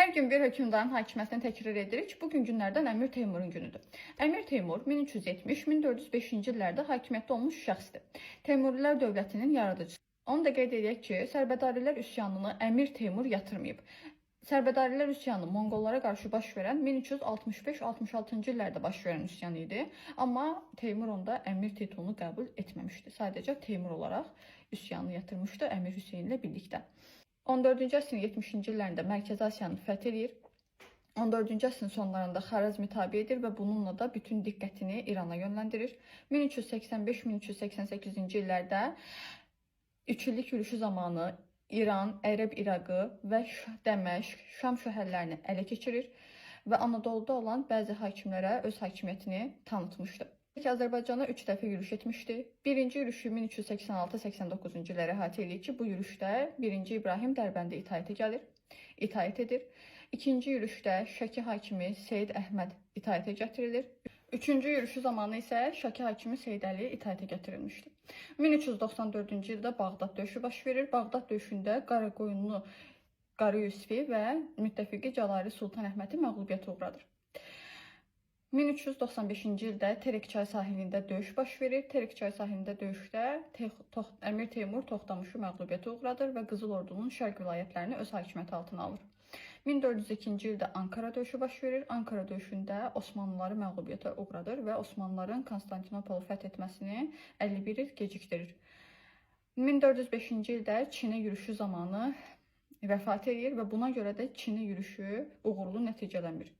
Hər gün bir hökmdarın hakimiyyətini təkrar edirik. Bugün günlərdən Əmir Teymurun günüdür. Əmir Teymur 1370-1405-ci illərdə hakimiyyətdə olmuş şəxsdir. Teymurilər dövlətinin yaradıcısı. Onu da qeyd edək ki, Sərbədarilər üsyanını Əmir Teymur yatırmayıb. Sərbədarilər üsyanı Monqollara qarşı baş verən 1365-66-cı illərdə baş verən üsyan idi. Amma Teymur onda Əmir titulunu qəbul etməmişdi. Sadəcə Teymur olaraq üsyanı yatırmışdı Əmir Hüseyn ilə birlikdə. 14-cü əsrin 70-ci illərində Mərkəzi Asiyanı fəth edir. 14-cü əsrin sonlarında Xarəzmi tabe edir və bununla da bütün diqqətini İrana yönləndirir. 1385-1388-ci illərdə 3 illik yürüşü zamanı İran, Ərəb İraqı və Dəməşq, Şam şəhərlərini ələ keçirir və Anadoluda olan bəzi hakimlərə öz hakimiyyətini tanıtmışdı. Azərbaycana 3 dəfə yürüş etmişdi. Birinci yürüşü 1386-89-cu illərə əhatə edir ki, bu yürüşdə 1-ci İbrahim Dərbəndi itaət edir. İkinci yürüşdə Şəki hakimi Seyid Əhməd itaətə gətirilir. Üçüncü yürüşü zamanı isə Şəki hakimi Seyid Əli itaətə gətirilmişdi. 1394-cü ildə Bağdad döyüşü baş verir. Bağdad döyüşündə Qaraqoyunlu Qarı Yusifi və müttəfiqi Cəlali Sultan Əhmədi məğlubiyyətə uğradır. 1395-ci ildə Terek çay sahilində döyüş baş verir. Terek çay sahilində döyüşdə Əmir Teymur Toxtamışı məğlubiyyətə uğradır və Qızıl Ordunun şərq vilayətlərini öz hakimiyyəti altına alır. 1402-ci ildə Ankara döyüşü baş verir. Ankara döyüşündə Osmanlıları məğlubiyyətə uğradır və Osmanlıların Konstantinopolu fəth etməsini 51 il gecikdirir. 1405-ci ildə Çinə yürüşü zamanı vəfat edir və buna görə də Çinə yürüşü uğurlu nəticələnmir.